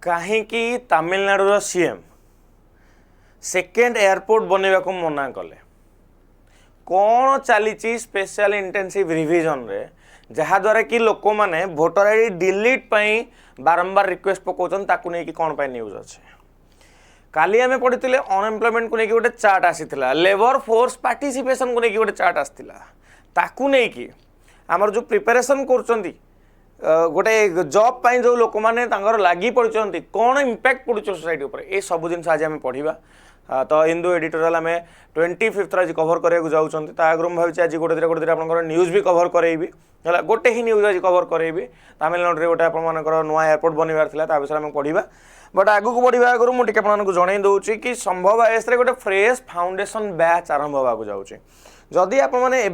कहीं Tamil Nadu CM second airport बनवा को मना कले कौन चली स्पेशल इंटेंसिव रिविजन रे जहाद्वारा कि लोक मैंने भोटर आई डिलीट बारंबार रिक्वेस्ट पकाउछन ताकू नहीं कि कौन पाई न्यूज अच्छे काली आम पढ़ी अनएम्प्लॉयमेंट को लेकिन गोटे चार्ट आसीथिला लेबर फोर्स पार्टिसिपेशन को लेकिन गोटे चार्ट आसीथिला ताकू नहीं कि आमर जो प्रिपरेशन कर गोटे जॉब पाई जो लोक मैंने लगी पड़ती कौन इम्पैक्ट पड़ुछ सोसाइटी उपर ये सब जिन आज आम पढ़ा तो हिंदू एडिटोरियल आम 25 आज कवर करने जाऊँ आगु भाई आज गोटे गोटे आप न्यूज भी कवर करेबी है गोटे ही न्यूज आज कवर करेबी तमिलनाडु में गोटे आपर नुआ एयरपोर्ट बनवार था विषय आम पढ़ा बट आगू को बढ़ा आगु मुझे जन दूसरी कि संभव आईएएस गोटे फ्रेश फाउंडेशन बैच आरंभ होगा जाऊँगी जदि आप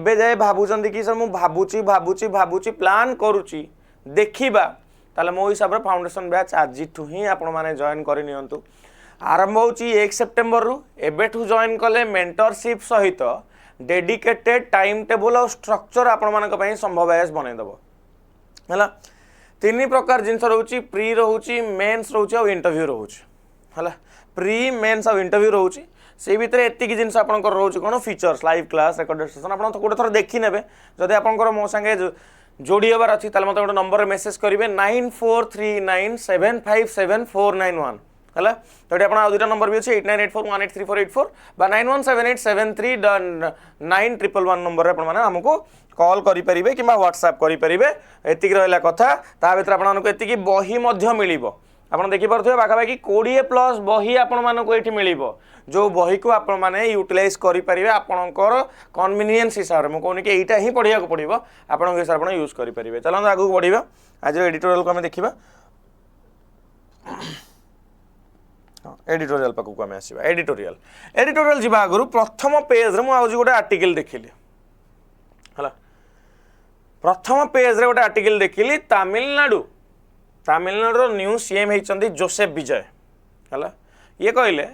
जाए भावुं कि सर मुझे भावुची प्लान करुच्ची देखा ताले मो हिसाब से फाउंडेशन बैच आज ही आपण मैंने जॉइन करनी आरंभ हो 1 सेप्टेम्बर रु एबेठू जॉइन कले मेंटरशिप सहित डेडिकेटेड टाइम टेबल और स्ट्रक्चर आपण मानक संभव आईएएस बनईदेव है 3 प्रकार जिनस रोचे प्री रोचे मेन्स रोचे और इंटरव्यू रोचे है प्री मेन्स और इंटरव्यू रोचे से भितर एतिक जिन आप रोचे कौन features live class recorded session आप गोटे थर देखी ने जदि आप मो सांगे जोड़ी हबार अच्छी मत गोटे नंबर मेसेज करेंगे 9439757491 है तो ये आप दुटा नंबर भी अच्छे 8984183484 बा 917873 नंबर आमको कॉल करेंगे कि व्हाट्सएप करेंगे एतिक रहा कथा ता भर आपको बही मिल आप देखिपे पाखापाखि 20+ बही आपको मिल जो बही को आप यूटिलाइज करेंगे आपंकर कन्वीनियंस हिसाब से मुझे कि यहीटा ही पढ़ा पड़ो आप हिसाब से यूज करेंगे चलो आगू बढ़ा आज एडिटोरियल को आम देखा एडिटोरियल पाक आम आसवा एडिटोरियल जी आगु प्रथम पेज मुझे गोटे आर्टिकल देखिली है प्रथम पेज रे गोटे आर्टिकल देखिली तमिलनाडु न्यू सीएम होती जोसेफ विजय है ये कहले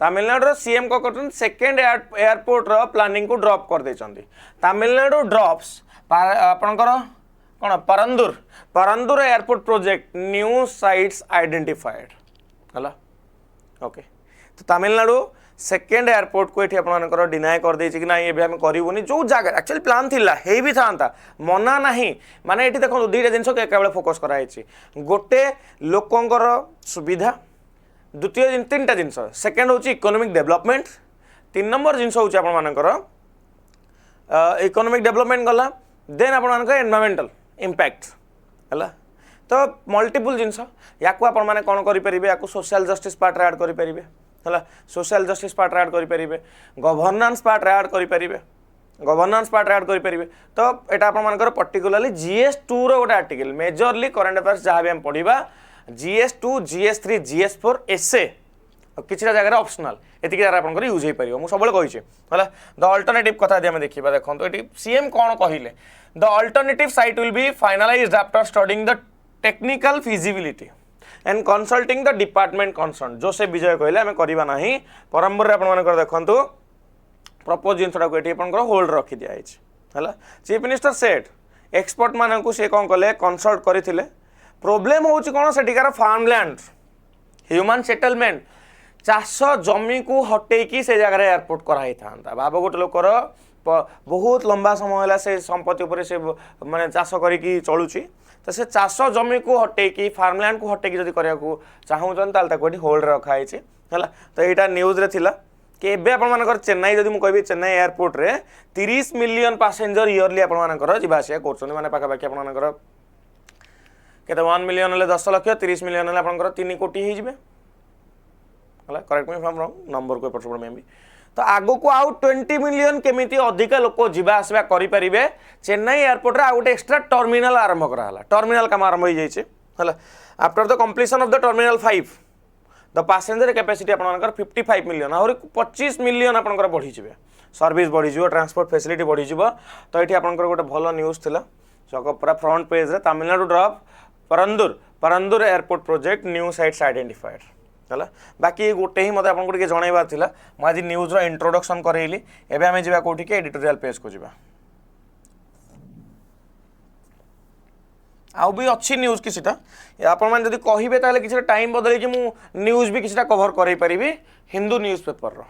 तमिलनाडु सीएम को सेकेंड एयरपोर्ट रो प्लानिंग को ड्रॉप कर देछंती तमिलनाडु ड्रॉप्स आपनकर कौन Parandur airport project new sites identified है ओके तो तमिलनाडु सेकेंड एयरपोर्ट को ये आपर डिनाए कर देछि कि ना ये आम करूनी जो जगह एक्चुअली प्लान थिला हे भी था मना नहीं माने ये देखो दुईटा जिन एका फोकस कराई गोटे लोकंर सुविधा द्वितीय 3टा जिन सेकेंड हूँ इकोनॉमिक डेवलपमेंट 3 नंबर जिन हूँ आपर इकोनॉमिक डेवलपमेंट गला देन आपर एनवायरमेंटल इम्पैक्ट है तो मल्टीपल जिन या कौन करेंगे या सोशल जस्टिस पार्ट ऐड करेंगे है सोशल जस्टिस पार्ट ऐड करेंगे गवर्नेंस पार्ट ऐड करेंगे तो यहाँ आपर पर्टिकुलरली GS2 रोटे आर्टिकल मेजरली करेन्ट अफेयर्स जहाँ भी आम पढ़ा GS2 GS3 GS4 एसे किसी जगह ऑप्शनल एति जगह आप यूज हो पार मुझे सब कही है द अल्टरनेटिव कथा आम देखा देखो तो ये सीएम कौन कहले the alternative site will be finalised after studying the technical feasibility and consulting the department concern Joseph Vijay कहले आम करवा ना परम्बर आप देखो प्रपोज जिनसा को होल्ड रखी दिखाई है चीफ मिनिस्टर सेट एक्सपर्ट मानक सी कौन कले कंसल्ट करते प्रोब्लेम हूँ कौन सेठिकार फार्मलैंड ह्यूमन सेटलमेंट चाष जमी को हटेकी से जगह एयरपोर्ट कराई था भाव गोटे लोकर बहुत लंबा समय है से संपत्ति उपर से माने चाष करी चलुची तो से चाष जमी को हटेकी फार्मलैंड को हटेकी जब करने चाहूँ होल्ड रखाई है तो यहाँ न्यूज रे थिला कि एबे आपर चेन्नई जब मुझे चेन्नई एयरपोर्ट रे 30 मिलियन पैसेंजर इयरली आपर जावासिया कर माने पाखापाखि आपर केते 1 मिलियन 10 लाख 30 मिलियन आप 3 कोटी है correct me from wrong number को एपट सेपट में भी तो आगो को आउ 20 मिलियन केमिति अधिक लोक जीवा आसवा करेंगे चेन्नई एयरपोर्ट रे गोटे एक्सट्रा टर्मिनाल आरंभ कराला टर्मिनाल काम आरंभ हो जाए after the completion of the terminal 5 the passenger capacity आपर 55 मिलियन आहुरी 25 मिलियन आपर बढ़ी सर्विस बढ़ी ट्रांसपोर्ट फैसिलिटी बढ़ी तो ये आपर गोटे भल न्यूज थिला पूरा फ्रंट पेज रे Tamil Nadu drop Parandur airport project new sites identified है बाकी गोटे ही मत आपको जनइबार था मुझे न्यूज इंट्रोडक्शन करेली एवं आम जा कौटी एडिटोरियल पेज को जा आउ भी अच्छी न्यूज किसीटा आपण मैंने जदि कहिबे ताले किसी टाइम बदले कि मु न्यूज भी किसीटा कवर करै परिबी हिंदू न्यूज पेपर रो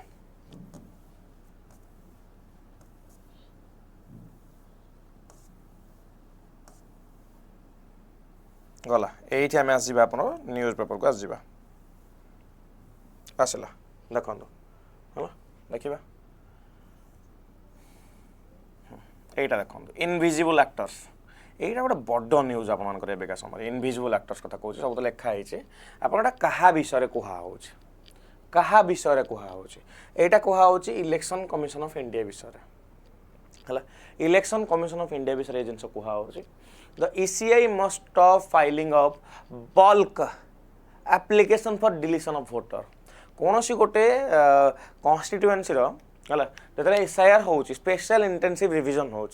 गला एठी आमे आसीबा आपण न्यूज पेपर को आसीबा आसला देखंदो हला देखिबा एटा देखंदो इनविजिबल एक्टर्स एटा गोटे बड़ न्यूज आपंकर एबिका समय इनविजिबल एक्टर्स कथा कहूँ सब तो लिखाई आपटा क्या विषय कहूँ क्या विषय कहूँ यहाँ कहूँ इलेक्शन कमिशन ऑफ इंडिया विषय है इलेक्शन कमिशन ऑफ इंडिया विषय जिन कहूँ the ECI must stop filing of bulk application for deletion of voter कौन सी गोटे कन्स्टिट्युएंसी है जो SIR हो स्पेशल इंटेंसिव रिविजन हो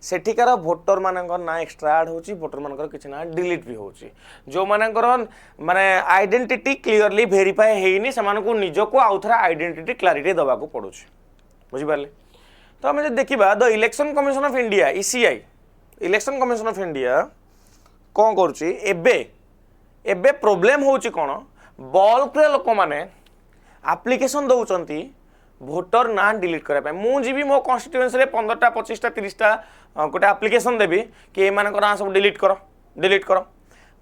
सेठिकार भोटर मानकर ना एक्सट्रा ऐड होची भोटर मानकर किछि ना डिलीट भी होची जो मानकर माने आइडेंटिटी क्लियरली वेरीफाई हेइनी समान को निज को आउथरा आइडेंटिटी क्लैरिटी दबा को पड़ुछि बुझि पाले तो हम जे देखिबा the election commission of India ECI Election commission of India कोन करूछि एबे एबे प्रॉब्लम होची कोन बल्क रे लोक माने एप्लिकेशन दउचंती भोटर ना डिलीट करबा मु जीबी मो कन्स्टिट्युएंसी रे 15टा 25टा 30टा गोटे एप्लिकेशन देबी कि ए मानकर ना सब डिलीट करो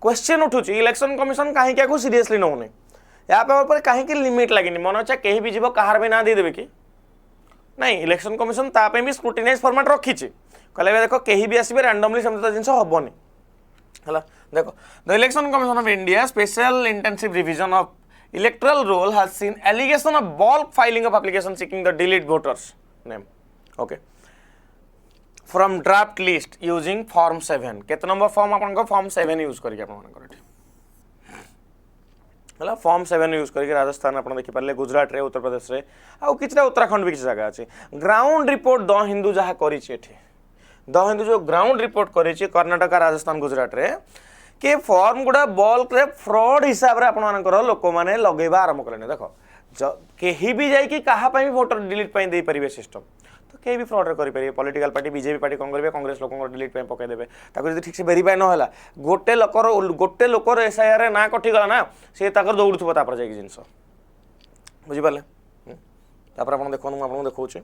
क्वेश्चन उठुची इलेक्शन कमिशन काहे क्या को सीरियसली नउने या पर काहे कि लिमिट लागिनी मन अच्छा केही भी जीवो कहार भी ना दे देबे कि नहीं इलेक्शन कमिशन ता पे भी स्क्रूटिनाइज फॉर्मेट रखिची कहले देखो केही भी आसीबे रैंडमली समझता जिंस हबोनी हला देखो the election commission of India special intensive revision of Electoral roll has seen allegation of bulk filing of applications seeking the delete voters name. Okay. From draft list using form 7. केते number form आपन को form 7 use करके आपन मन करठी. हला form 7 use करके राजस्थान आपन देखि परले गुजरात रे उत्तर प्रदेश रे आ किछटा उत्तराखंड भी किछ जगह अछि. ग्राउंड रिपोर्ट द हिंदू जहा करि छि एठी. द हिंदू जो ग्राउंड रिपोर्ट करि छि कर्नाटक राजस्थान गुजरात रे के फॉर्म गुड़ा बल्क रे फ्रॉड हिसाब रे आपण मानकर लोक माने लगेबा आरंभ करले देखो केही भी जाई कि कहा पई वोटर डिलीट पई दे परिबे सिस्टम तो केही भी फ्रॉड रे करि परिबे पॉलिटिकल पार्टी बीजेपी पार्टी कोन करबे कांग्रेस लोकन डिलीट पई पके देबे ताको जदी ठीक से वेरीफाई न होला गोटे लोकर SIR रे ना कठी गला ना से ताकर दौड़थबो तापर जाई जिंस बुझि पाले तापर आपण देखोनु आपण देखौ छी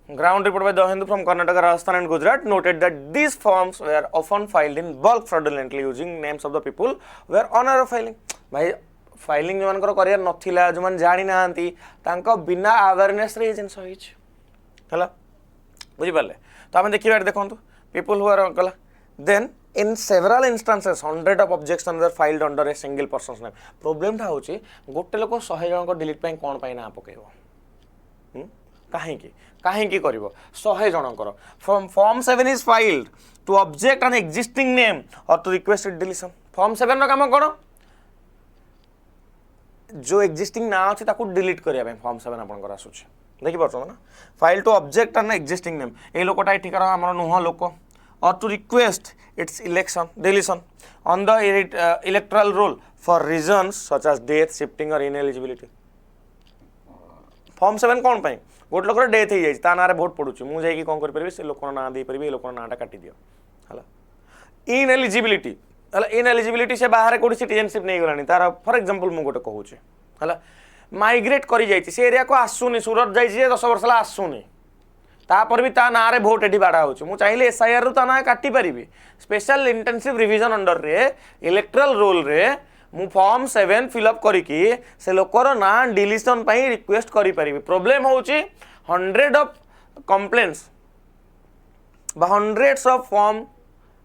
Ground report by the Hindu from Karnataka, Rajasthan and Gujarat noted that these forms were often filed in bulk fraudulently using names of the people who were honor of filing. भाई फाइलिंग जो मानकर career नथिला जो मान जानि नांती तांको बिना awareness रे जिंस होइछ हला बुझि पाले तो हम देखिबा देखंतु people who are कला then in several instances hundred of objections were filed under a single person's name problem था होची गोटे लोक 100 जन को डिलीट पई कोन पई ना पकेबो काहेकी करिवो 100 जनकर form 7 is filed to object an existing name और टू रिक्वेस्ट डिलीशन फॉर्म 7 रो काम कोन जो एक्जिस्टिंग ना अछि ताकू डिलीट करिया पे फॉर्म 7 आपन कर आसुछ देखि परछो ना file to object an existing name ए लोकटा एठी कर हमर नुह लोक और to request its election deletion on the electoral roll for reasons such as death shifting और इनएलिजिबिलिटी फॉर्म 7 कोन पई गोट लोकर डेथ हो जाई ना भोट पड़ुची मु जाई कोन कर परबे से लोक ना दे परबे लोक नाटा काटी दियो हला इनएलिजिबिलिटी हला इनएलिजिबिलिटी से बाहर कोडी सिटीजनशिप नै गलानी तार फॉर एग्जांपल मु गोटे कहू छी हला माइग्रेट करी जाई से एरिया को आसुनी सूरत जाई जे 10 वर्ष ला आसुनी तापर भी ता ना रे भोट एठी बाडा होची मु चाहिले SIR रु ता ना काटी परिबे स्पेशल इंटेंसिव रिवीजन अंडर रे इलेक्टोरल रोल रे मु फॉर्म 7 फिलअप करिकी से लोकर ना डिलीशन पई रिक्वेस्ट करि परिबे प्रॉब्लम होची 100 ऑफ कंप्लेंट्स बा hundreds of form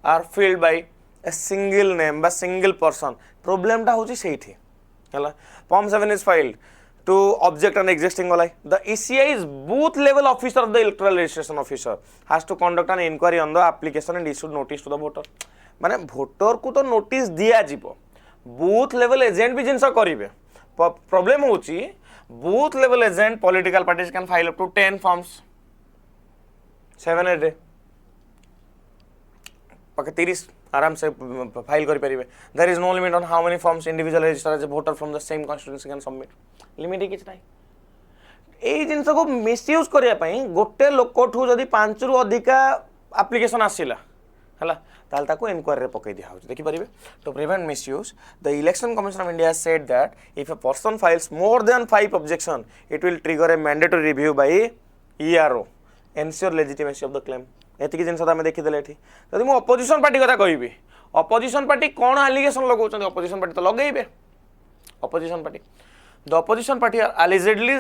are filled by a single name बा सिंगल पर्सन प्रॉब्लम ता होची सेठी हला form 7 is filed to object an existing वाला the ECI is booth level officer of the electoral registration officer has to conduct an inquiry on the application and issue notice to the voter माने voter को तो notice दिया जीवो booth level agent भी जिनस करेंगे problem होची booth level agent political parties can file up to 10 forms 7 a day पके 30 आराम से फाइल करि परिबे there is no limit on how many forms individual register as a voter from the same constituency can submit limit किछ नाही ए जिनस को misuse करिया पई गोटे लोकठू जदी 5 रु अधिका एप्लिकेशन आसिला हला ताल ताको इनक्वायरी रे पकई दिया होछ देखि परिबे to prevent misuse the election commission of India said that if a person files more than 5 objection it will trigger a mandatory review by ERO ensure legitimacy of the claim एतिकी जिनस आमे देखि देले एठी जदि मो अपोजिशन पार्टी कथा कहिबी अपोजिशन पार्टी कोन एलिगेशन लगाउछन अपोजिशन पार्टी तो लगेइबे opposition party. The opposition party allegedly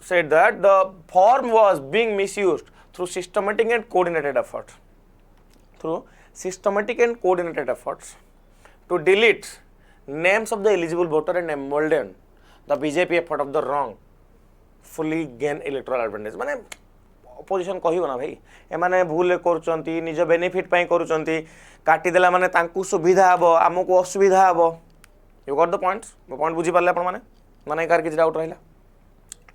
said that the form was being misused through systematic and coordinated efforts. Through systematic and coordinated efforts to delete names of the eligible voter and embolden the BJP effort of the wrong fully gain electoral advantage. माने opposition कहियो ना भाई एमाने भूल करूचंती निज benefit पई करूचंती काटी देला माने तांकू सुविधा हबो आमको असुविधा हबो. You got the points? My point बुझी पाले आपण माने माने कार किछ डाउट रहिला.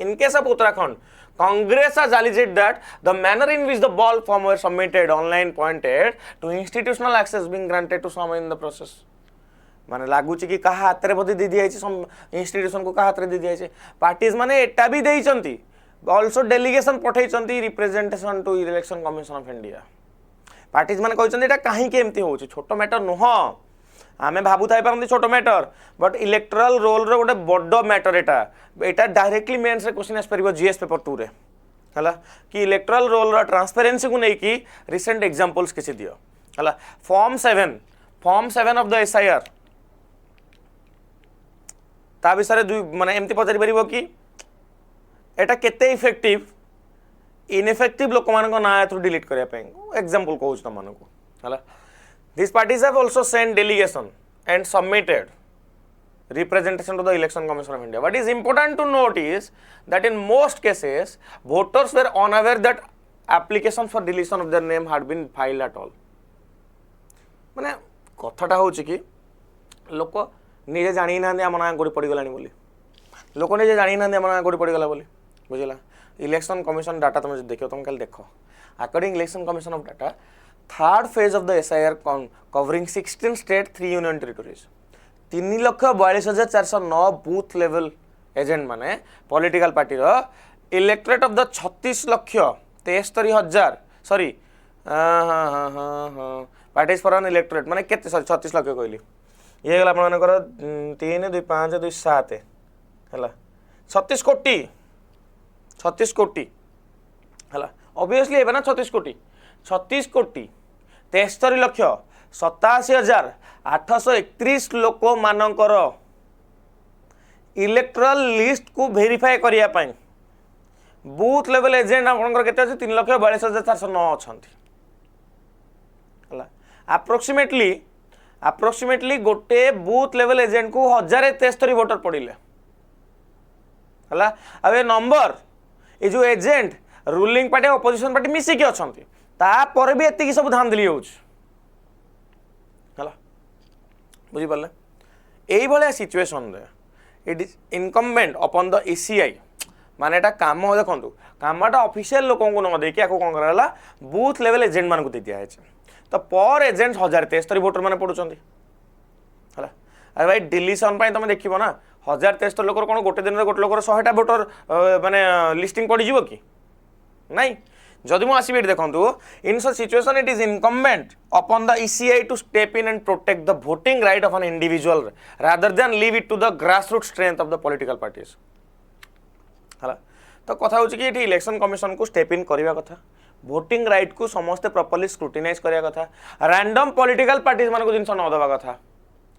In case of Uttarakhand, Congress has alleged that the manner in which the ball form were submitted online pointed to institutional access being granted to some in the process. माने लागू छि कि कहा हाथ रे बदी दे दिया छि सम इंस्टीट्यूशन को कहा हाथ रे दे दिया छि पार्टीज माने एटा भी देई चंती also डेलीगेशन पठै चंती representation to election commission of India. Parties माने कहै चंती एटा काहे के एमती होछि छोटो मैटर नुह आमे भाबु थाई पारंती छोटो मैटर बट इलेक्टोरल रोल रो गोटे बड़ मैटर एटा डायरेक्टली मेंस रे क्वेश्चन आस परिबो जीएस पेपर 2 रे हला कि इलेक्टोरल रोल रो ट्रांसपेरेंसी को नै कि रिसेंट एग्जांपल्स किछि दियो हला फॉर्म 7 ऑफ द एसआईआर ता विषय रे माने एमती पचारि परिबो कि एटा केते इफेक्टिव इनइफेक्टिव लोक मान को ना थ्रू डिलीट करिया पे एग्जांपल कहूछ त मान को हला. These parties have also sent delegation and submitted representation to the Election Commission of India. What is important to note is that in most cases, voters were unaware that applications for deletion of their name had been filed at all. माने कथाटा होछि कि लोक निजे जानि ना हम ना गोडी पड़ी गलानी बोली लोक निजे जानि ना हम ना गोडी पड़ी गला बोली बुझिला. इलेक्शन कमिशन डाटा तुम देखियो तुम कल देखो according election commission of data third phase of the SIR covering 16 state 3 union territories 3,42,409 booth level agent माने पॉलिटिकल पार्टी रो electorate of the 36,73,000 sorry parties for an electorate माने केते सॉरी 36 लाख कहली ये गला अपन मानकर 3 2 5 2 7 हला 36 कोटी हला ऑब्वियसली एबे ना 36 कोटी 63,87,831 लोक मानकर इलेक्टोरल लिस्ट को वेरीफाई करिया पई बूथ लेवल एजेंट आपनकर केते अछि 3,42,409 अछंती हला अप्रोक्सीमेटली गोटे बूथ लेवल एजेंट को 1073 वोटर पड़िले हला. अब ए नंबर ए जो agent ruling party opposition party मिसी के अछंती तापर भी एति सब ध्यान दिली होउछ हला बुझी पाले. एई भले सिचुएशन रे it is incumbent upon the ECI माने एटा काम देखंतु कामटा ऑफिशियल लोकन को न देखि आको कोन करला बूथ लेवल एजेंट मान को दे दिया है तो पर एजेंट 1073 वोटर माने पडुचंती हला. अरे भाई डिलीशन पई तमे देखिबो ना 1073 लोकर कोन गोटे दिन रे गोटे लोकर 100टा वोटर माने लिस्टिंग पड़ी जीवो कि नहीं. जदि मु आसीबे देखंतु in such situation it is incumbent upon the ECI to step in and protect the voting right of an individual rather than leave it to the grassroot strength of the political parties हला. तो कथा होची कि election commission को step in करिवा कथा voting right को समस्त प्रॉपर्ली स्क्रूटिनाइज करिया कथा रैंडम पॉलिटिकल पार्टीज मान को जिनस न दबा कथा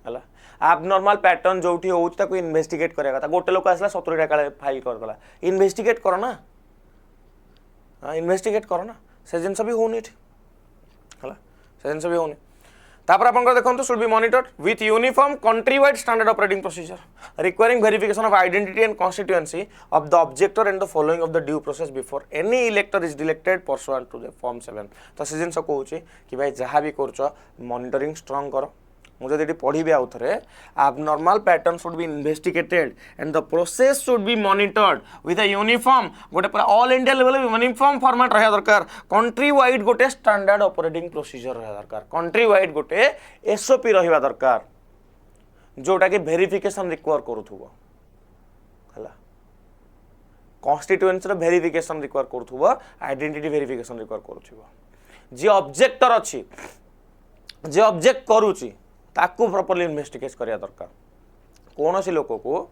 हला. एबनॉर्मल पैटर्न जोठी होउछ ताको इन्वेस्टिगेट करिया कथा गोटे लोक आसला 70 टा काले फाइल कर दला इन्वेस्टिगेट करो ना इन्वेस्टिगेट करो ना से जिनस भी होनी हला से जिनस भी होनी. तापर आपन देखंतु should be monitored with uniform country wide standard operating procedure requiring verification of identity and constituency of the objector and the following of the due process before any elector is deleted pursuant to the form 7. तो से जिनस कहूची कि भाई जहां भी करछो monitoring strong करो मुझे ये पढ़ी आउ थे abnormal pattern should be investigated and the process should be monitored with a uniform गोटे पूरा all India level uniform format रहा दरकार कंट्री वाइड गोटे स्टैंडर्ड ऑपरेटिंग प्रोसीजर रहा दरकार कंट्री वाइड गोटे एसओपी रहा दरकार जोटा कि वेरिफिकेशन रिक्वायर करूथुबो हला कॉन्स्टिट्यूएंसी रो वेरिफिकेशन रिक्वायर करूथुबो आइडेंटिटी वेरिफिकेशन रिक्वायर करूथुबो जी ऑब्जेक्टर अच्छी जे ऑब्जेक्ट करूची ताकू प्रॉपर्ली इन्वेस्टिगेट करिया दरकार कौन सी लोक को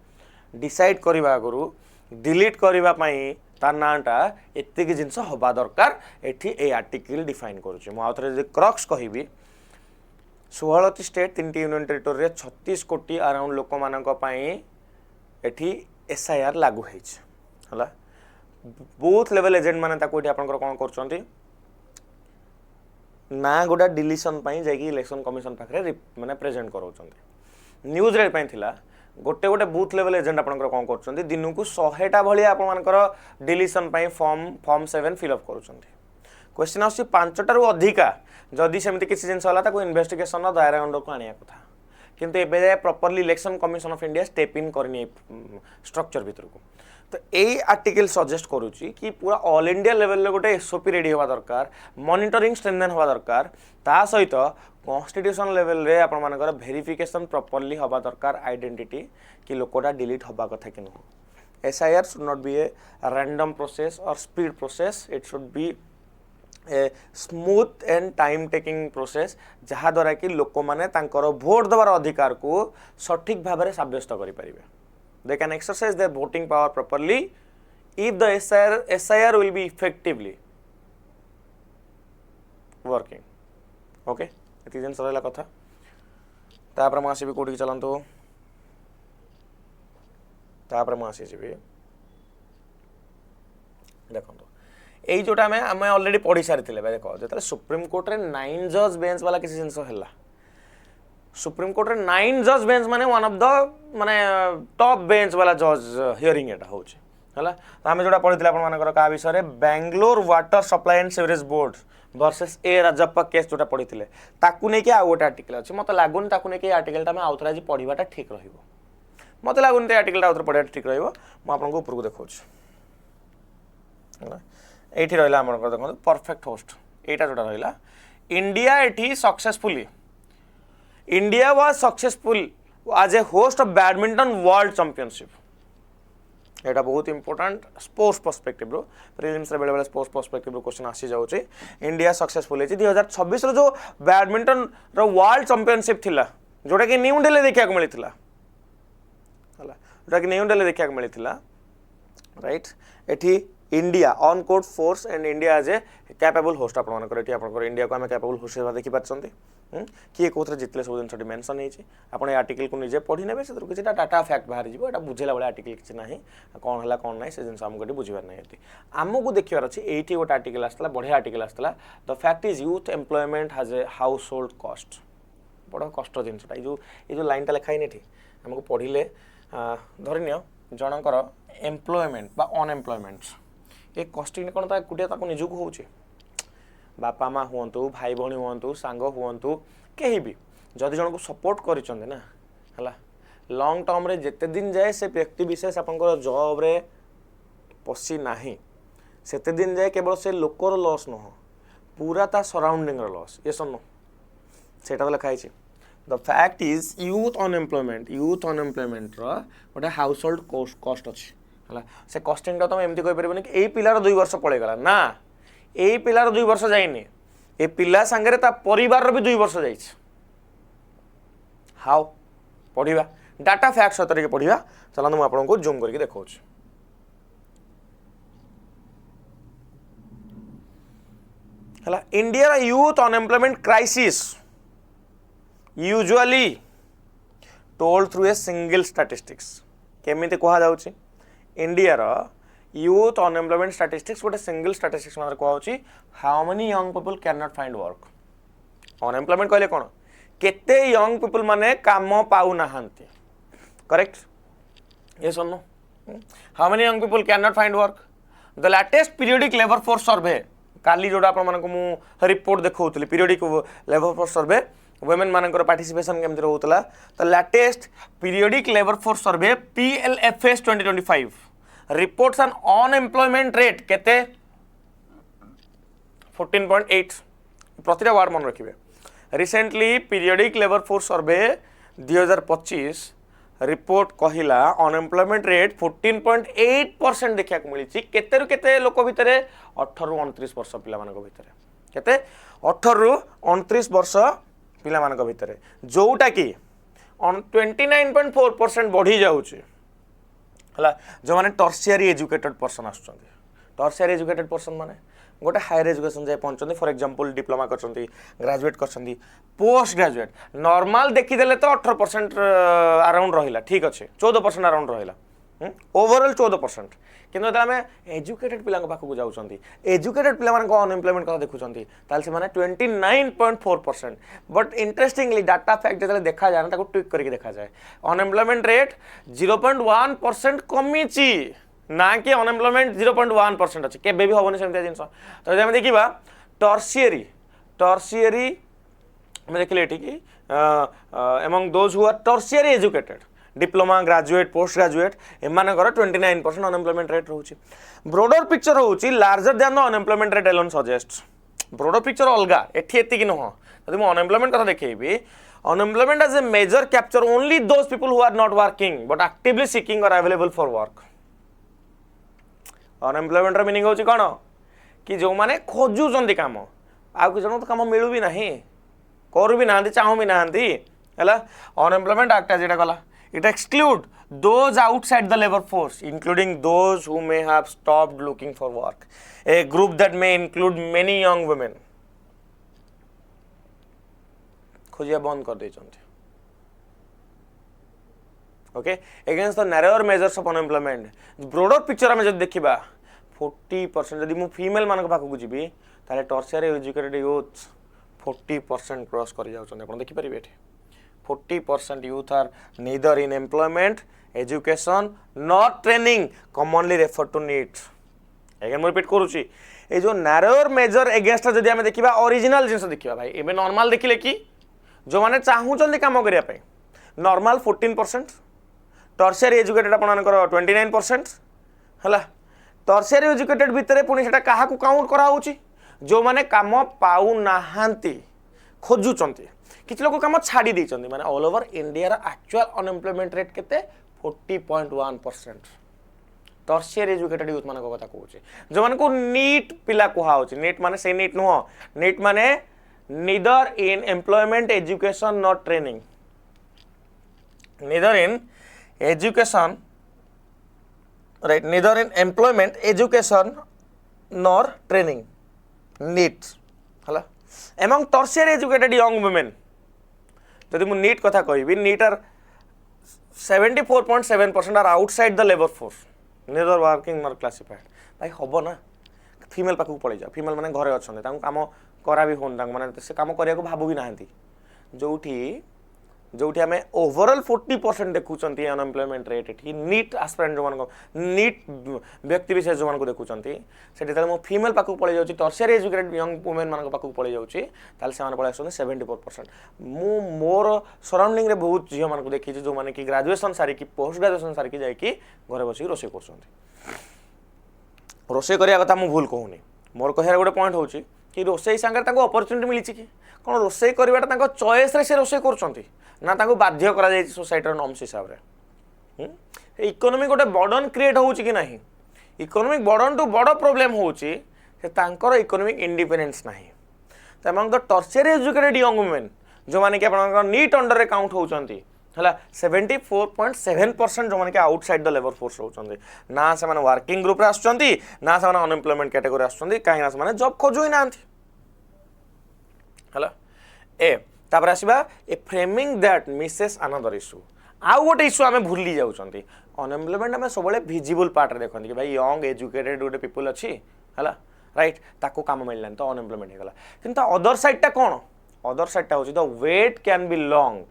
डिसाइड करने आगु डिलीट करने तार नाटा एतिक जिनस हवा दरकार एठी ए आर्टिकल डिफाइन करुच्ची मुझे क्रक्स कहबी 16 स्टेट 3 यूनियन टेरिटोरी 36 कोटी अराउंड लोक मानी एठी एसआईआर लागू है बूथ लेवल एजेंट मैंने आपंकर कौन कर ना गोटा डिलीशन जाकि इलेक्शन कमिशन पाखे माने प्रेजेंट कराउछन न्यूज रे पई थिला गोटे गोटे बूथ लेवल एजेंट आपनकर कौन कर दिन को 100टा भाई आपंकर डिलीशन फॉर्म 7 फिलअप करुँच क्वेश्चन आस 5टारू अधिका जदि सेमती किसी जिनस इन्वेस्टिगेशन दायरा अंडर को आने कथा किंतु एबे जाए properly election commission of India step in करनी स्ट्रक्चर भीतर को तो यही आर्टिकल सजेस्ट करुच्ची कि पूरा ऑल इंडिया लेवल गोटे एसओपी रेडी हवा दरकार मॉनिटरिंग स्ट्रेंथन हवा दरकार ता सहित कॉन्स्टिट्यूशन लेवल रे आपण मानकर वेरिफिकेशन प्रॉपर्ली हवा दरकार आइडेंटिटी कि लोकटा डिलीट हवा कथा कि नुह SIR should not be a random process और speed process it should be a smooth and time taking process जहाँ द्वारा कि लोक मैंने भोट देवार अधिकार को सठिक भाव में सब्यस्त करें they can exercise their voting power properly if the SIR will be effectively working okay एति जन सरला कथा तापर म आसीबी कोठी चलंतो तापर म आसीबी देखंतो एई जोटा में आमे ऑलरेडी पढ़ी सारिथिले देखो जेतले सुप्रीम कोर्ट रे 9 जज बेंच वाला किसी जिंस हला सुप्रीम कोर्ट रे 9 जज बेंच माने वन ऑफ द माने टॉप बेंच वाला जज हियरिंग एटा होची हला त आमे जोटा पढिथिला आपण मानकर का विषय रे Bangalore water supply and sewerage board versus A Rajappa case जोटा पढिथिले ताकू नै कि आ गोटा आर्टिकल अछि मते लागुन ताकू नै कि आर्टिकल ता में आउथरा जी पढिबाटा ठीक रहिबो मते लागुन ते आर्टिकल ता आउथरा पढिबाटा ठीक रहिबो म आपन को ऊपर को देखौछ हला एठी रहला हमर देखो परफेक्ट होस्ट एटा जोटा रहला इंडिया एठी successfully India was successful as a host of badminton world championship एटा बहुत इंपोर्टेंट स्पोर्ट्स पर्सपेक्टिव रो प्रीलिम्स रे बेले बेले स्पोर्ट्स पर्सपेक्टिव रो क्वेश्चन आसी जाउची इंडिया सक्सेसफुल है 2026 रो जो बैडमिंटन रो वर्ल्ड चैंपियनशिप थिला जोटा कि न्यू दिल्ली देखिया को मिलिथिला हला जोटा कि न्यू दिल्ली देखिया को मिलिथिला राइट एठी India on court force and India as a capable host आपण मानकर एठी आपण इंडिया को हम कैपेबल होस्ट सेवा देखि पाछंती किए कोथरे जितले सब जिन मेंशन होती आपन आर्टिकल को निजे पढ़ी ने कि डाटा फैक्ट बाहर जीव एटा बुझेला वाला आर्टिकल किसी ना कौन है कौन ना से जिन आमको बुझार ना आमको देखिबार अच्छे ये गोटे आर्टिकल आसला बढ़िया आर्टिकल आसला the fact is youth employment has a household cost बड़ा कष्ट जिनटा ये लाइन टा लिखाई नहीं आमको पढ़ले धरनीय जनकर एम्प्लॉयमेंट बा अनएम्प्लॉयमेंट ये कस्टिंग कौन एकुटिया निजुक हो बापा माँ हूँ भाई भौणी हूँ सांग हूँ कहीं भी जदि जन को सपोर्ट करना है लंग टर्म रे जिते दिन जाए से व्यक्ति विशेष आपंकर जॉब रे पशि ना सेते दिन जाए केवल से लोकर लॉस नुह पूरा ता सराउंडिंग लॉस ये सन से लिखाई the fact is youth unemployment रोटे हाउस होल्ड कॉस्ट अच्छी है से कस्टिंग तुम एमती कहीपर कि यही पिलार 2 वर्ष पड़ेगा ना यही पिलार 2 वर्ष जाइनी ए पिला सांगे ता परिवार भी 2 वर्ष जाइए हाउ पढ़ा डाटा फैक्ट सहित पढ़ा चलते मुझे आपको जूम करके देखा India youth unemployment crisis usually told through a single statistics केमिति कहा जाउची इंडिया रा यूथ अनएम्प्लॉयमेंट स्टैटिस्टिक्स गोटे सिंगल स्टैटिस्टिक्स मतलब कहुची how many young people can not find work unemployment कहले कोन केते यंग पीपल माने काम पाउ नाहंती करेक्ट यस और no how many young people can not find work the latest periodic labour force survey काली जोड़ा आपण मानको मु report देखौतली periodic labour force survey women मानकर पार्टिसिपेशन केमति रहउतला the latest periodic labour force survey PLFS 2025 reports on unemployment rate केते 14.8 प्रतिटा वार्ड मन रखिबे recently periodic labour force survey 2025 report कहिला अनएम्प्लॉयमेंट रेट 14.8% देखा मिली केते लोक भितर 18 ରୁ 29 वर्ष पिला मानक भितर केते 18 रु 29 वर्ष पिला मानक भितरे जोटा कि 29.4% बढ़ी जाउची हला जो माने टर्शियरी एजुकेटेड पर्सन आछंती टर्शियरी एजुकेटेड पर्सन माने गोटे हायर एजुकेशन जाए पहुंचते फॉर एग्जांपल डिप्लोमा करछंती ग्रेजुएट करछंती पोस्ट ग्रेजुएट नॉर्मल देखि देले तो 18% अराउंड रहिला ठीक अच्छे 14% अराउंड रहिला ओवरऑल 14% किंतु जब आम एजुकेटेड पिला पाखक जाऊँगी एजुकेटेड पिला अनएम्प्लॉयमेंट कथा देखुंती से 29.4% बट इंटरेस्टिंगली डाटा फैक्ट जो देखा जाए ना ट्विक करके देखा जाए अनएम्प्लॉयमेंट रेट 0.1% कमी ना कि अनएम्प्लॉयमेंट 0.1% अच्छे केबे भी हेनी सेमती जिन तो जब देखा टर्शियरी देखिले कि among those who are tertiary educated diploma graduate post graduate एमानकर 29% अनएम्प्लॉयमेंट रेट रोचे ब्रोडर पिक्चर होची larger than the unemployment rate alone suggest broader picture अलगा एठी एतिकी नुह जदि मु अनएम्प्लॉयमेंट कथा देखैबी unemployment as a measure capture only those people who are not working but actively seeking और अवेलेबल फॉर वर्क अनएम्प्लॉयमेंट रो मीनिंग होची कोन कि जो माने खोजुचंदी काम आ कि जनो तो काम मिलु भी नाही करू भी नांदी चाहू भी नांदी हला अनएम्प्लॉयमेंट एक्ट जेटा गला it exclude those outside the labor force including those who may have stopped looking for work a group that may include many young women खोजिया बंद कर देचंती okay against the narrower measures of unemployment broader picture हमें जब देखिबा 40% जदि मु female मानक पाखु को GB ताले टर्शियरी एजुकेटेड यूथ 40% क्रॉस कर जाउछन आपण देखि परिबे एठी 40% youth are neither in employment, education, nor training, commonly referred to NEET. Again, मैं repeat करूँची ये जो narrower measure against जदि हमें देखिबा original जिनस देखिबा भाई एबे normal देखिले कि जो माने चाहू चंदी काम करिया पे normal 14% tertiary educated आपनकर 29% हला tertiary educated भितरे पुनी सेटा काहा को काउंट करा होची जो माने काम पाउ नाहांती खोजु चंती किछ लोक काम छाड़ी देइचंदी माने ऑल ओवर इंडिया रा एक्चुअल अनएम्प्लॉयमेंट रेट केते 40.1% टर्शियरी एजुकेटेड यूथ मानक कथा कहूचे जो मान को नीट पिला कुहा होची नीट माने से नीट नुह नीट माने neither in employment education not training neither in education right neither in employment education nor training NEET हला among tertiary educated young women जदि मु नीट कथा कहबी NEET are 74.7% are outside the labour force neither working nor classified भाई हबो ना female पाखु पळै जा female माने घरे अछन तांको काम करा भी होन तांको माने से काम करिया को भाबु भी नाहंती जोठी हमें ओवरऑल 40% देखुचंती अनएम्प्लॉयमेंट रेट एठी नीट एस्पिरेंट जो मानको नीट व्यक्ति विशेष जो मानको देखुचंती सेठी तले मो फीमेल पाखु पळै जाउची टर्शियरी एजुकेटेड यंग वुमेन मानको पाखु पळै जाउची ताले से माने पळै आछन 74% मु मोर सराउंडिंग रे बहुत जियो मानको देखि जो माने कि ग्रेजुएशन सारी कि पोस्ट ग्रेजुएशन सारी कि जाई कि घरे बसी रोसे करछंती रोसे करिया कथा मु भूल कहूनी मोर कहियार गोटे पॉइंट होची कि रोसे संगे ताको अपॉर्चुनिटी मिलिछि कि कोन रोसे करिवाटा ताको चॉइस रे से रोसे करछंती ना ताको बाध्य करा जाय सोसाइटी नॉर्म्स हिसाब रे इकोनॉमिक गोटे बर्डन क्रिएट होउची कि नाही इकोनॉमिक बर्डन टू बड़ प्रॉब्लम होउची से तांकर इकोनॉमिक इंडिपेंडेंस नाही त among the tertiary educated young women जो माने कि आपन नीट अंडर रे काउंट होउचंती हला 74.7% जो माने कि आउटसाइड द लेबर फोर्स होउचंती ना से माने वर्किंग ग्रुप रे आछंती ना से माने अनएम्प्लॉयमेंट कैटेगरी आछंती काहे ना से माने जॉब खोजोई नांती हला ए तापर आसीबा a framing that misses another issue आउ गोटे इशू आमे भूली जाउचंती अनएम्प्लॉयमेंट आमे सबले विजिबल पार्ट रे देखंती कि भाई यंग एजुकेटेड गोटे पीपल अछि हला राइट ताको काम मिललान तो अनएम्प्लॉयमेंट हे गला किंतु अदर साइड टा कोन अदर साइड टा होची the wait can be long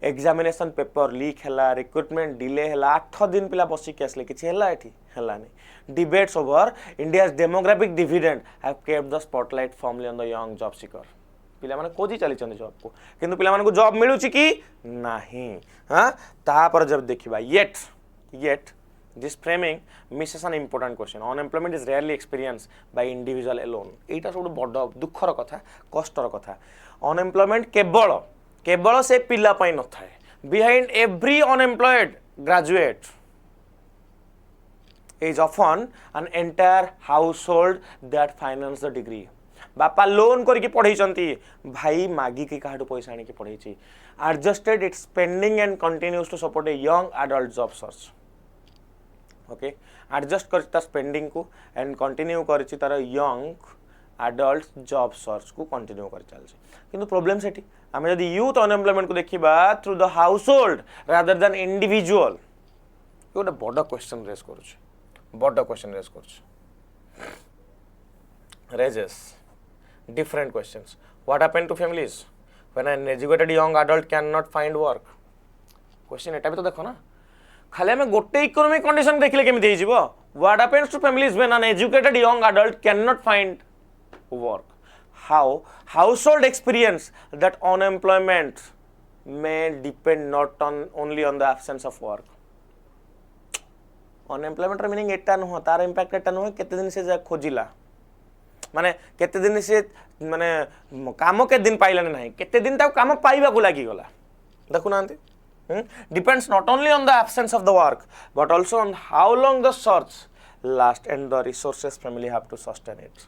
examination paper leak हैला रिक्रूटमेंट डिले हैला 8 दिन पिला बसी के आसले किछि हैला एठी हैला नै debates over India's demographic dividend have kept the spotlight firmly on the young job seeker पिला माने खोजी चली चंद जॉब को किंतु पिला माने को जॉब मिलुची कि नाही हां ता पर जब देखिबा yet this framing misses an important question unemployment is rarely experience by individual alone एटा सब बड़ दुखर कथा कष्टर कथा अनएम्प्लॉयमेंट केवल से पिला पई न थाए behind every unemployed graduate is often an entire household that finance the degree बापा लोन करके पढ़े भाई मागी की कहाटू पैसा आनी पढ़े adjusted its spending and continues to support a young adult job search. Okay adjust कर तार स्पेंडिंग को एंड कंटिन्यू कर तार यंग एडल्ट जॉब सर्च को कंटिन्यू कर चलছে কিন্তু प्रॉब्लम सेठी आमे यदि यूथ अनएम्प्लॉयमेंट को देखिबा through the household rather than individual गोटे बड़ क्वेश्चन रेज करूछ बड़ क्वेश्चन रेज करूछ raises different questions. What happened to families when an educated young adult cannot find work? Question एटा भी तो देखो ना खाली हमें गोटे इकोनॉमिक कंडीशन देखले केमिति हे जिवो what happens to families when an educated young adult can not find work how household experience that unemployment may depend not on only on the absence of work unemployment meaning एटा न हो तार impact एटा न हो केते दिन से खोजिला माने केते दिन से माने काम के दिन पाइलाने नाही केते दिन ता काम पाइबा को लागि गला देखु नांती depends not only on the absence of the work but also on how long the search lasts and the resources family have to sustain it.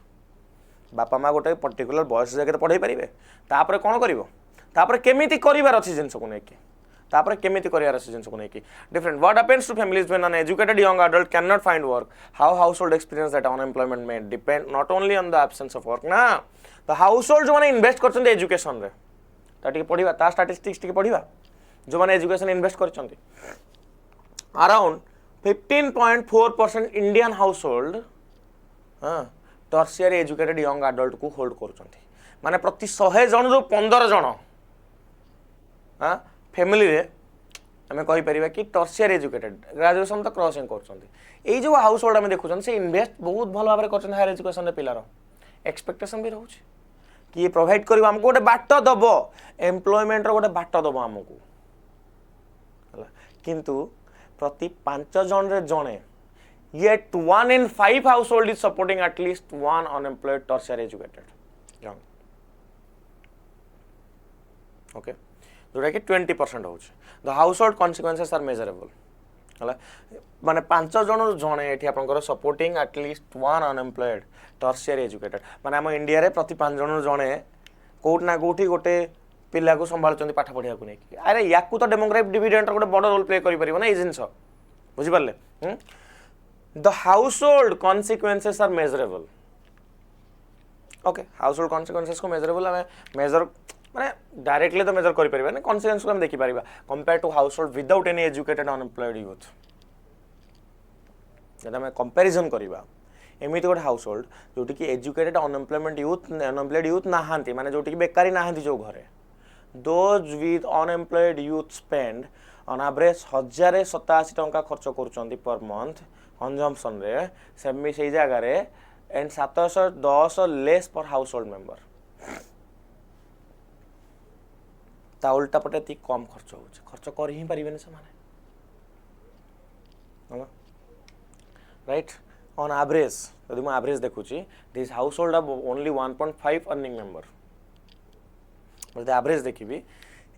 बापा माँ गोटे पर्टिकुलर बयस जगह पढ़ाई पारे तापर कौन कर तापर केमिति करिवार अछि जिंस को नेकी तापर केमिति करिवार अछि जिंस को नेकी different what happens to families when an educated young adult can not find work how household experience that unemployment में depend not only on the absence of work ना द हाउसहोल्ड जो माने इन्वेस्ट करछन एजुकेशन रे ता टिके पढिबा ता statistics टिके पढिबा जो मैंने एजुकेशन इन्वेस्ट कर around 15.4% Indian household tertiary educated young adult को होल्ड कर माने प्रति 100 जन रो 15 जन फैमिली रे हमें कहि परिबा कि टर्शियरी एजुकेटेड ग्रेजुएशन तो क्रॉसिंग कर जो हाउसहोल्ड हमें देखुछन से इन्वेस्ट बहुत भल भाव कर हायर एजुकेशन पिलार एक्सपेक्टेशन भी रोचे कि ये प्रोवाइड कर हमको गोटे बाट दब एम्प्लॉयमेंट गोटे बाट दब हमको किंतु प्रति 5 जन रे जने yet 1 in 5 household is supporting at least one unemployed tertiary educated young okay जोटा कि 20% हो the household consequences are measurable हला माने 5 जन जने एठी आपनकर supporting at least one unemployed tertiary educated माने हम इंडिया रे प्रति 5 जन जने कोट ना कोठी गोटे पिला को संभालुचंदी पाठ पढ़िया को नहीं अरे याकू तो डेमोग्राफिक डिविडेंड गोटे बड़ रोल प्ले करि परिबो ना ए जिंस बुझि परले the household consequences are measurable okay household consequences को मेजरेबल हमें मेजर माने डायरेक्टली तो मेजर करि परिबा ना कॉन्सिक्वेंस को हम देखि परिबा compare to household without any educated unemployed youth जदा हम कंपैरिजन करिबा एमिति गोटे हाउसहोल्ड जोटी कि educated unemployment youth unemployed youth नाहांती माने जोटी कि बेकारी नाहांती जो घरे those with unemployed youth spend on average 1087 टंका खर्च करूचंती पर मंथ कंजम्पशन रे सेमी सेई जगह रे एंड 710 लेस पर हाउसहोल्ड मेंबर ता उल्टा पटे ती कम खर्च कर ही परिबेन से माने राइट ऑन एवरेज यदि मैं एवरेज देखुची this household have only 1.5 earning member but average देखिबी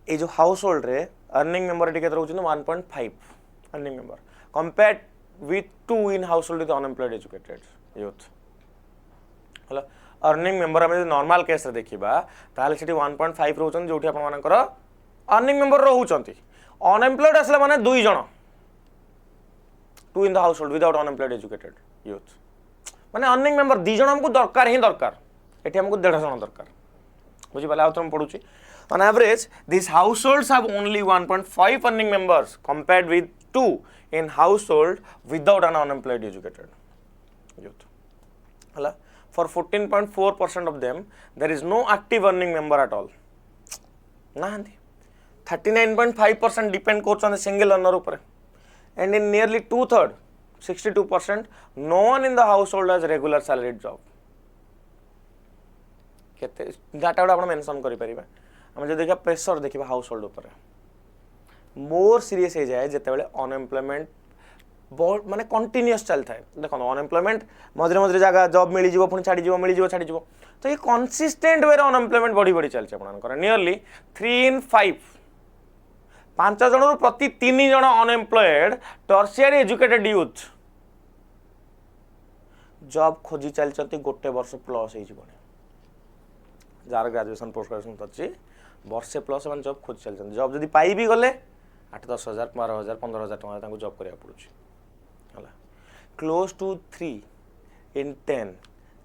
ए जो हाउसहोल्ड रे अर्निंग मेंबर टिके रहउछ 1.5 earning member compared with 2 in household with unemployed educated youth हला अर्निंग मेंबर हम नॉर्मल केस रे देखिबा ताले सिटी 1.5 रहउछन जोठी आपन मानकर अर्निंग मेंबर रहउछंती अनएम्प्लॉयड असला माने 2 जण 2 in the household without unemployed educated youth माने अर्निंग मेंबर 2 जण हमको दरकार ही दरकार एठी हमको 1.5 जण दरकार बुझी पाले आउथम पढुची on average these households have only 1.5 earning members compared with 2 in household without an unemployed educated youth hala for 14.4% of them there is no active earning member at all nahanti 39.5% depend करछन single earner ऊपर and in nearly 2/3 62% no one in the household has regular salaried job केते data आपण mention करि परिबा हम जे देखा pressure देखिबा household ऊपर more serious हो जाए जेते बेले अनएम्प्लॉयमेंट बहुत माने कंटीन्यूअस चलता है देखो अनएम्प्लॉयमेंट मझे मझे जगह जॉब मिल जीवो पुणी छाड़ी जीवो मिल जीवो छाड़ी जीवो तो ये कंसिस्टेंट वे अनएम्प्लॉयमेंट बढ़ी बढ़ी चलছে आपनकर नियरली 3 in 5 5 जन प्रति 3 जन unemployed tertiary educated youth job खोजी चलते गोटे वर्ष प्लस हो जीवनी जार ग्रेजुएशन पोस्ट ग्रेजुएशन अच्छी वर्षे प्लस से जॉब खोज चलते जॉब जब पाई भी गले 8-10,000 12,000 15,000 टका जॉब करा पड़े close to 3 in 10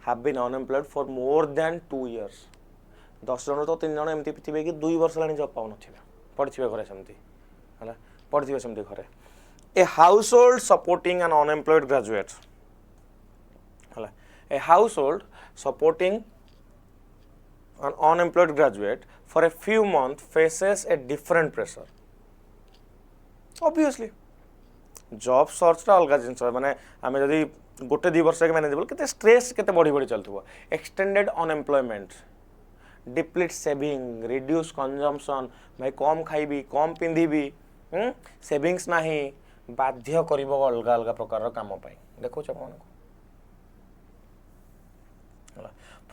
have been unemployed for more than 2 years 10 जन तो 3 जन एमती थे कि 2 वर्ष लानी जॉब पाउन पड़े घरे सेमती है पड़े सेमती घरे a household supporting an unemployed graduate है a household supporting an unemployed graduate for a few months faces a different pressure obviously job search अलग जिन माने आम जदि गोटे 2 वर्ष मैनेजेबल के स्ट्रेस के बढ़ी बढ़ी चलता extended unemployment deplete saving reduce consumption भाई कम खाइबी कम पिंधिबी सेविंग्स नहीं बाध्य कर अलग अलग प्रकार काम देखो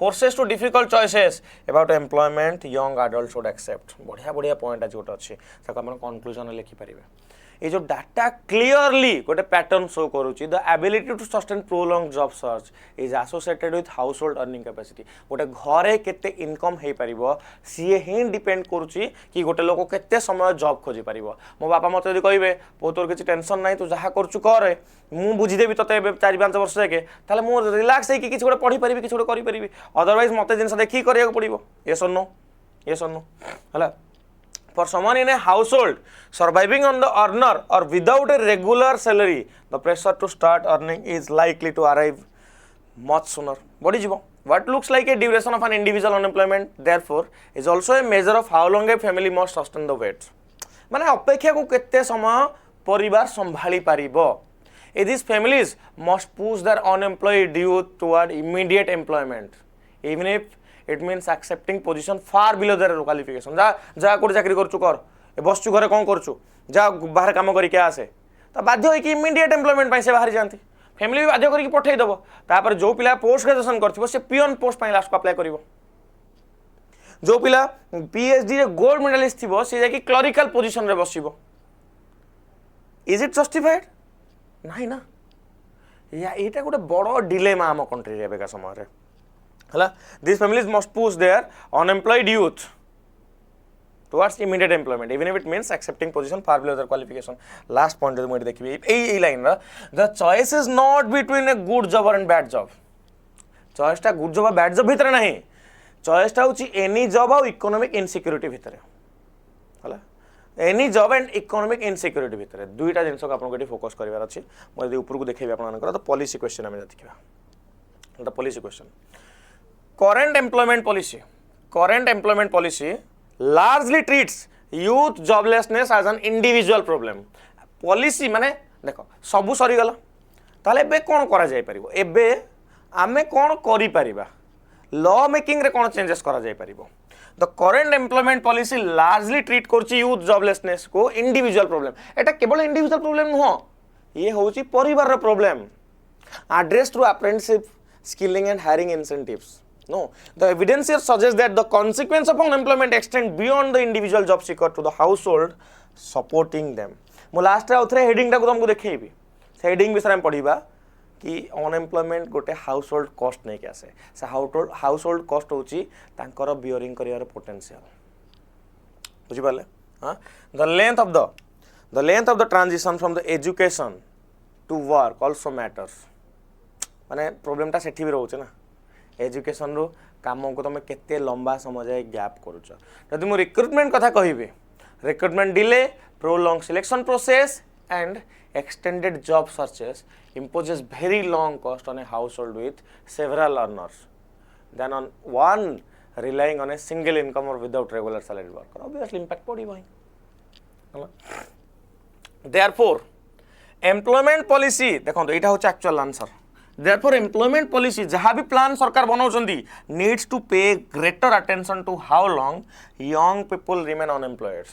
forces to difficult choices about employment young adults should accept बढ़िया बढ़िया पॉइंट आज गोटे अच्छे कंक्लूजन लिखिपारे ये जो डाटा क्लियरली गोटे पैटर्न शो करुच्ची the ability to sustain prolong job search is associated with household earning capacity गोटे घरे केते इनकम हो पार सी ही डिपेंड करुच्ची कि गोटे लोक केते समय जॉब खोजी पार मो बापा मत यदि कहे पो तोर किसी टेंशन ना तू जहाँ करुचु कर मु बुझीदेवी ते 4-5 वर्ष जाके ताले मु रिलैक्स होगी किसी गोटे पढ़ी पारि किसी गोटे करि अदरवाइज मत जिन देखिए करिया पड़ो ये सन्नो है For someone in a household surviving on the earner or without a regular salary, the pressure to start earning is likely to arrive much sooner. What looks like a duration of an individual unemployment, therefore, is also a measure of how long a family must sustain the weight. माने अपेक्षा को केते समय परिवार संभाली पारिबो. These families must push their unemployed youth toward immediate employment, even if it means accepting position far below their qualification. जा code चाकरी करचु कर ए बसचु घरे कोन करचु जा बाहर काम करी के आसे त बाध्य होई कि इमीडिएट एम्प्लॉयमेंट पई से बाहर जानती फैमिली भी बाध्य करी पठै दबो तापर जो पिला पोस्ट ग्रेजुएशन करथिबो से पियन पोस्ट पई लास्ट को अप्लाई करिवो जो पिला पीएचडी रे गोल्ड मेडलिस्ट थिबो से जाकी क्लरिकल पोजीशन रे बसिबो इज इट जस्टिफाइड नाही ना या एटा गोटे बड़ डिलेमा हम कंट्री रे बेका समय रे हला these families must push their unemployed youth towards immediate employment even if it means accepting position far below their qualification. Last point जो मैं देखिए ए लाइन रा the choice is not between a good job and bad job. choice टा good job और bad job भीतर नहीं choice टा होची any job और economic insecurity भीतर हला any job and economic insecurity भीतर दुईटा जिंस को आपन को फोकस करिवार अछि म यदि ऊपर को देखैबे आपन मानकर तो पॉलिसी क्वेश्चन हम देखिबा एटा policy question current employment policy largely treats youth joblessness as an individual problem. Policy माने देखो सबु सरी गला ताले बे कोन करा जाय परिबो एबे आमे कोन करि परिबा लॉ मेकिंग रे कोन चेंजेस करा जाय परिबो the current employment policy largely treat करछि यूथ जॉबलेसनेस को इंडिविजुअल प्रॉब्लम एटा केवल इंडिविजुअल प्रॉब्लम नुह ये होछि परिवार रो problem address through apprenticeship skilling and hiring incentives. No, the evidence here suggests that the consequence of unemployment extend beyond the individual job seeker to the household supporting them. मो last रे उथरे heading टा को तुमको देखैबी से heading विषय में पढिबा कि unemployment गोटे हाउसहोल्ड कॉस्ट नै के आसे से हाउसहोल्ड कॉस्ट होची तांकर बियरिंग करियर पोटेंशियल बुझि पाले हां the length of the transition from the education to work also matters माने प्रॉब्लम टा सेठी भी रहउछ ना एजुकेशन रो काम को तुम केते लंबा समय जाए गैप करूछ जदि मो रिक्रूटमेंट कथा कहिबे recruitment delay prolong selection process and extended job searches imposes very long cost on a household with several earners than on one relying on a single income or without regular salary worker. Obviously impact पड़िबो ही therefore employment policy देखो तो एटा होछ actual answer. Therefore, employment policy जहाँ भी plan सरकार बनाउछंदी needs to pay greater attention to how long young people remain unemployed.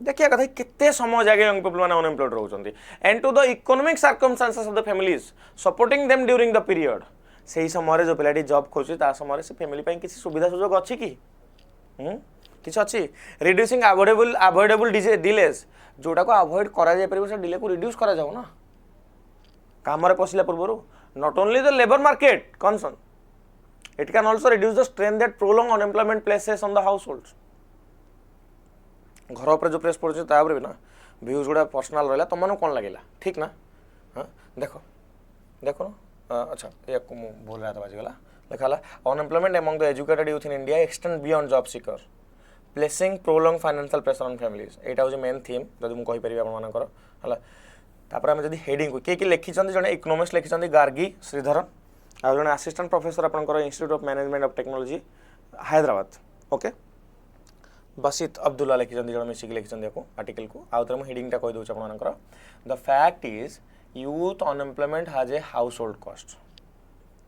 देखिए कथा कितने समय जाके young people माने unemployed रहउछंदी and to the economic circumstances of the families supporting them during the period. सेही समय रे जो पिलाटी जॉब खोजि ता समय रे से फैमिली पई किसी सुविधा सुजोग अछि कि किछ अछि reducing avoidable delays जोटा को अवॉइड करा जाय परिबो से डिले को रिड्यूस करा जाओ ना काम रे पसिला पूर्व not only the labour market concern It can also reduce the strain that prolonged unemployment places on the households. घर ऊपर जो प्रेस पड़े तापर भी ना व्यूज गुड़ा पर्सनाल रहा तुम कौन लगे ठीक ना हाँ देख देख अच्छा ये भूल रहा था बाजीगला लिखा unemployment among the educated youth in India extend beyond job seeker placing prolong financial pressure on families एटा हो मेन थीम जब मुझे कहीपर आपंकर है तापर आम जब हेडिंग को किए लिखिं जड़े इकोनॉमिक्स लिखिं गार्गी श्रीधरन आ जड़े असिस्टेंट प्रोफेसर आपंकर institute of management of technology Hyderabad okay Basit Abdullah लिखिं जड़े मिसिक लिखिं आर्टिकल को आउ थे हेडिंगटा कहीदे आपंकर the fact is youth unemployment has a household cost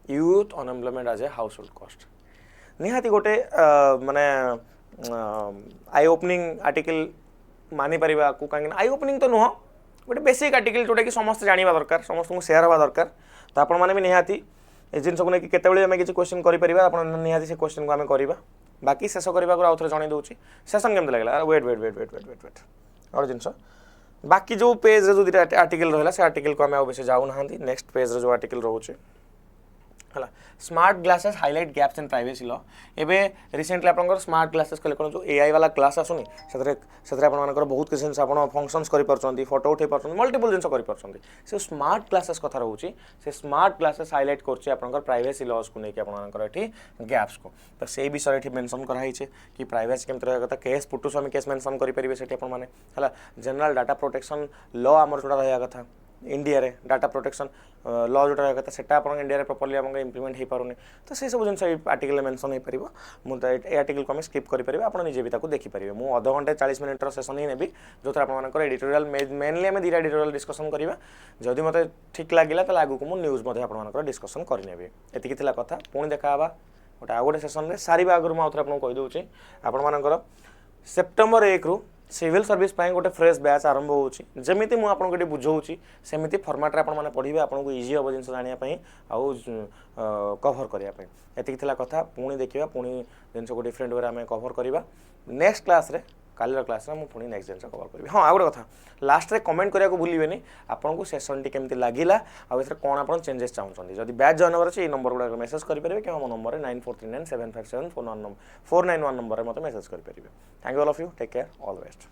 youth unemployment has a household cost निहाती गोटे माने आई ओपनिंग आर्टिकल मानि परिबा को कहीं आई ओपनिंग तो नुह गोटे बेसिक आर्टिकल जोटा कि समस्त जानिबा दरकार समस्त को शेयर हवा दरकार तो आपण माने भी निहाती ए जिनस को लेकिन केतेबेले आमे किछि क्वेश्चन करि परिबा आपण निहाती से क्वेश्चन को आमे करिबा बाकी शेष करबा को आउथरे जणै दउछि सेशन केमते लागला वेट और जिनस बाकी जो पेज रे जो दिटा आर्टिकल रहला से आर्टिकल को आमे आ बेसे जाउ नहांती नेक्स्ट पेज रे जो आर्टिकल रहउछि है smart glasses highlight gaps in privacy law एबे रिसेंटली आपनकर स्मार्ट ग्लासेस कले कोन जो एआई वाला क्लास आसुनी सेतरे आपन मानकर बहुत किछ जिंस आपन फंक्शंस करि परछंती फोटो उठै परछंती मल्टीपल जिंस करि परछंती से स्मार्ट ग्लासेस कथा रहउची से स्मार्ट ग्लासेस हाइलाइट करछि आपनकर प्राइवेसी लॉस को नै कि आपन मानकर एठी गैप्स को तो से विषय एठी मेंशन कराई छे कि प्राइवेसी केम तरह कथा केस पुटु स्वामी केस मेंशन करि परिबे सेठी आपन माने हला जनरल डाटा प्रोटेक्शन लॉ हमर जोडा रहया कथा इंडिया रे डाटा प्रोटेक्शन लॉ जोटा रहया कथा सेटा आपन इंडिया रे प्रॉपर्ली आपन इंप्लीमेंट हे पारुनी तो से सब जिंस आर्टिकल मेंशन हे परिबो मु ए आर्टिकल को हम स्किप करि परिबे आपन निजे भी ताको देखि परिबे मु आधा घंटे 40 मिनिट रो सेशन ही नेबी जोथरा आपन मानकर एडिटोरियल मेनली हम दिरा एडिटोरियल डिस्कशन करिबा जदी मते ठीक लागिला त लागु को मु न्यूज़ मध्ये आपन मानकर डिस्कशन करि नेबी एतिकी थिला कथा पुणी देखा आबा गोटे आ गोटे सेशन रे सारीबा आगुर मु आउथरा आपन कहि दउची आपन मानकर सेप्टेम्बर 1 रु सिविल सर्विस पाई गोटे फ्रेश बैच आरंभ होची जेमिति मु आपन गोटे बुझौची सेमिति फॉर्मेट रे आपन माने पढिबे आपन को इजी हो जिंस जानिया पई आउ कवर करिया पई एतिकी थिला कथा पुणी देखिबा पुणी जिंस को डिफरेंट वे आमे कवर करिबा नेक्स्ट क्लास रे कालीर क्लास रे मु पुणी नेक्स्ट जिंस कवर करबी हां आ गोटे कथा लास्ट रे कमेंट करिया को भूलिबेनी आपन को सेशन टी केमति लागिला आ एथरे कोन आपन चेंजेस चाहउछन जदी बैच जॉइन होबर छै ए नंबर गुडा मेसेज करि परिबे कि हम नंबर 9439757491 नंबर रे मते मेसेज करि परिबे thank you all of you take care all the best